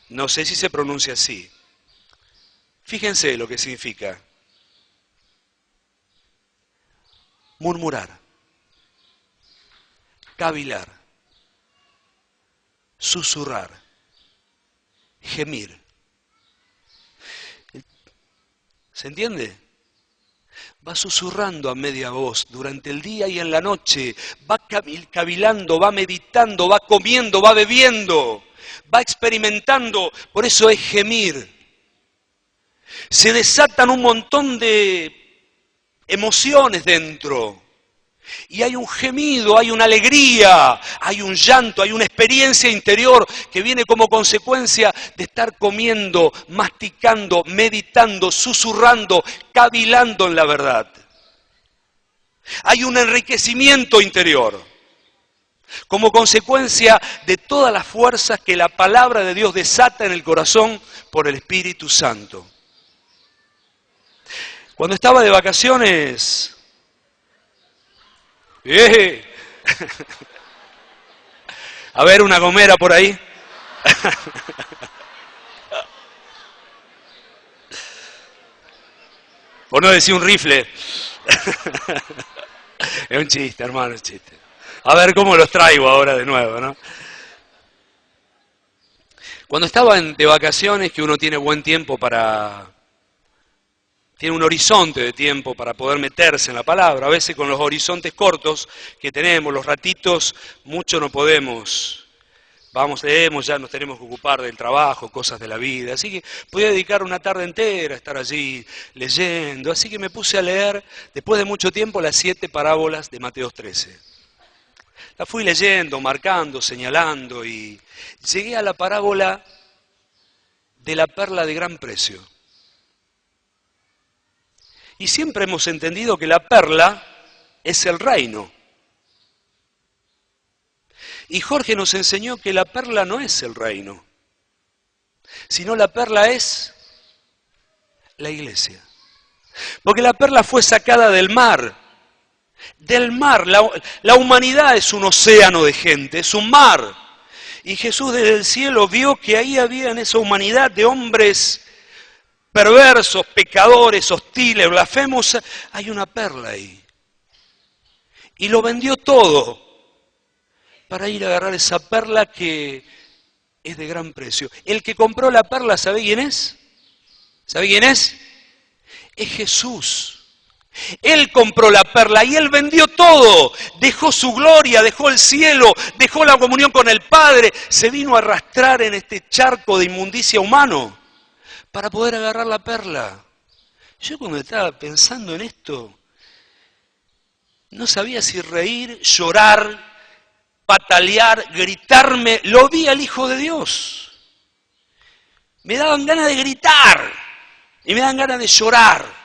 No sé si se pronuncia así. Fíjense lo que significa. Murmurar, cavilar, susurrar, gemir. ¿Se entiende? Va susurrando a media voz durante el día y en la noche, va cavilando, va meditando, va comiendo, va bebiendo, va experimentando, por eso es gemir. Se desatan un montón de emociones dentro. Y hay un gemido, hay una alegría, hay un llanto, hay una experiencia interior que viene como consecuencia de estar comiendo, masticando, meditando, susurrando, cavilando en la verdad. Hay un enriquecimiento interior como consecuencia de todas las fuerzas que la palabra de Dios desata en el corazón por el Espíritu Santo. Cuando estaba de vacaciones, a ver una gomera por ahí. Por no decir un rifle. Es un chiste, hermano, es un chiste. A ver cómo los traigo ahora de nuevo, ¿no? Cuando estaba de vacaciones, que uno tiene buen tiempo tiene un horizonte de tiempo para poder meterse en la palabra. A veces con los horizontes cortos que tenemos, los ratitos, mucho no podemos. Vamos, leemos, ya nos tenemos que ocupar del trabajo, cosas de la vida. Así que podía dedicar una tarde entera a estar allí leyendo. Así que me puse a leer, después de mucho tiempo, las 7 parábolas de Mateo 13. La fui leyendo, marcando, señalando y llegué a la parábola de la perla de gran precio. Y siempre hemos entendido que la perla es el reino. Y Jorge nos enseñó que la perla no es el reino, sino la perla es La iglesia. Porque la perla fue sacada del mar. Del mar. La humanidad es un océano de gente, es un mar. Y Jesús desde el cielo vio que ahí había en esa humanidad de hombres perversos, pecadores, hostiles, blasfemos. Hay una perla ahí. Y lo vendió todo para ir a agarrar esa perla que es de gran precio. El que compró la perla, ¿sabe quién es? ¿Sabe quién es? Es Jesús. Él compró la perla y Él vendió todo. Dejó su gloria, dejó el cielo, dejó la comunión con el Padre. Se vino a arrastrar en este charco de inmundicia humano para poder agarrar la perla. Yo cuando estaba pensando en esto, no sabía si reír, llorar, patalear, gritarme. Lo vi al Hijo de Dios. Me daban ganas de gritar y me daban ganas de llorar.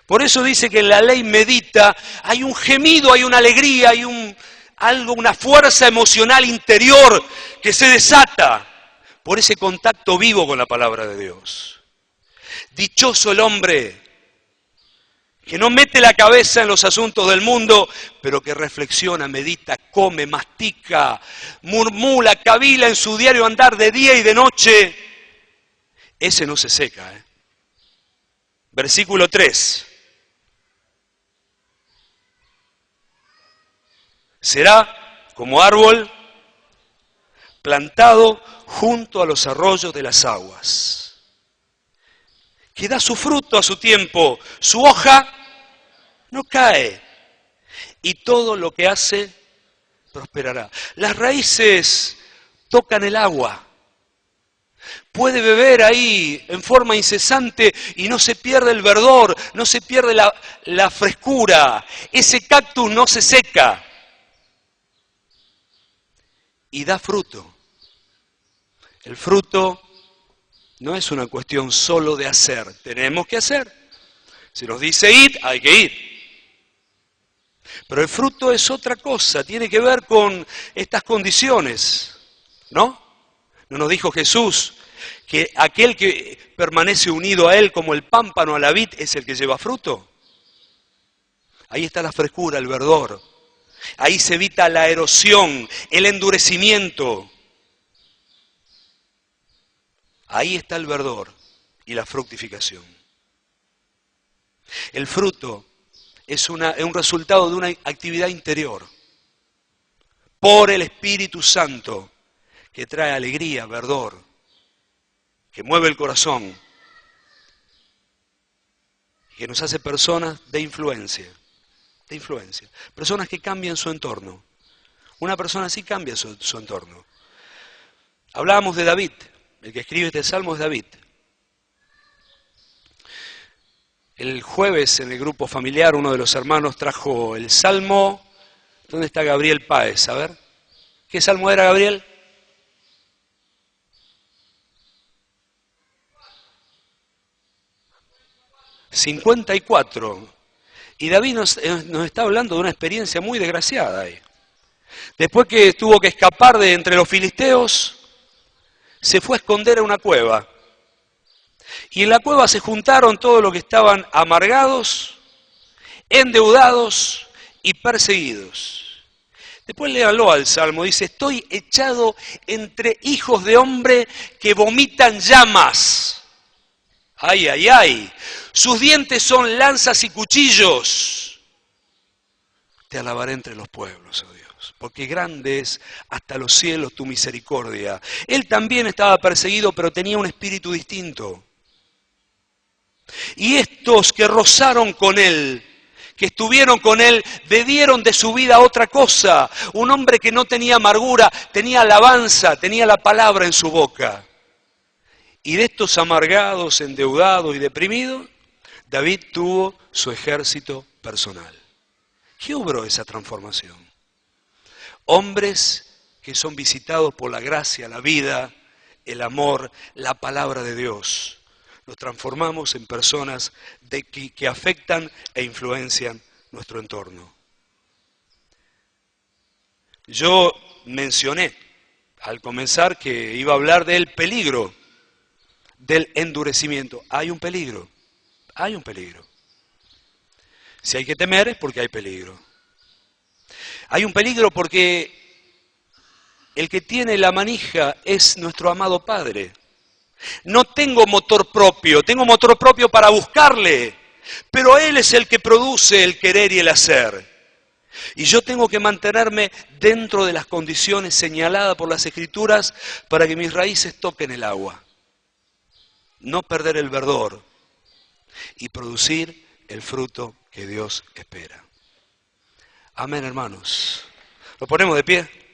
Por eso dice que en la ley medita, hay un gemido, hay una alegría, hay una fuerza emocional interior que se desata por ese contacto vivo con la palabra de Dios. Dichoso el hombre que no mete la cabeza en los asuntos del mundo, pero que reflexiona, medita, come, mastica, murmura, cavila en su diario andar de día y de noche. Ese no se seca. Versículo 3. Será como árbol plantado junto a los arroyos de las aguas, que da su fruto a su tiempo, su hoja no cae, y todo lo que hace prosperará. Las raíces tocan el agua. Puede beber ahí en forma incesante y no se pierde el verdor, no se pierde la frescura. Ese cactus no se seca. Y da fruto. El fruto no es una cuestión solo de hacer. Tenemos que hacer. Si nos dice ir, hay que ir. Pero el fruto es otra cosa. Tiene que ver con estas condiciones. ¿No? ¿No nos dijo Jesús que aquel que permanece unido a Él como el pámpano a la vid es el que lleva fruto? Ahí está la frescura, el verdor. Ahí se evita la erosión, el endurecimiento. Ahí está el verdor y la fructificación. El fruto es un resultado de una actividad interior por el Espíritu Santo que trae alegría, verdor, que mueve el corazón, que nos hace personas de influencia. Personas que cambian su entorno. Una persona así cambia su entorno. Hablábamos de David, el que escribe este salmo es David. El jueves en el grupo familiar uno de los hermanos trajo el salmo. ¿Dónde está Gabriel Páez? A ver, ¿qué salmo era, Gabriel? ...54... Y David nos está hablando de una experiencia muy desgraciada ahí. Después que tuvo que escapar de entre los filisteos, se fue a esconder a una cueva. Y en la cueva se juntaron todos los que estaban amargados, endeudados y perseguidos. Después léanlo al Salmo, dice, estoy echado entre hijos de hombre que vomitan llamas. ¡Ay, ay, ay! Sus dientes son lanzas y cuchillos. Te alabaré entre los pueblos, oh Dios, porque grande es hasta los cielos tu misericordia. Él también estaba perseguido, pero tenía un espíritu distinto. Y estos que rozaron con él, que estuvieron con él, bebieron de su vida otra cosa. Un hombre que no tenía amargura, tenía alabanza, tenía la palabra en su boca. Y de estos amargados, endeudados y deprimidos, David tuvo su ejército personal. ¿Qué obró esa transformación? Hombres que son visitados por la gracia, la vida, el amor, la palabra de Dios. Nos transformamos en personas que afectan e influencian nuestro entorno. Yo mencioné al comenzar que iba a hablar del peligro del endurecimiento. Hay un peligro, hay un peligro. Si hay que temer es porque hay peligro. Hay un peligro porque el que tiene la manija es nuestro amado Padre. No tengo motor propio, tengo motor propio para buscarle, pero Él es el que produce el querer y el hacer. Y yo tengo que mantenerme dentro de las condiciones señaladas por las Escrituras para que mis raíces toquen el agua. No perder el verdor y producir el fruto que Dios espera. Amén, hermanos. ¿Lo ponemos de pie?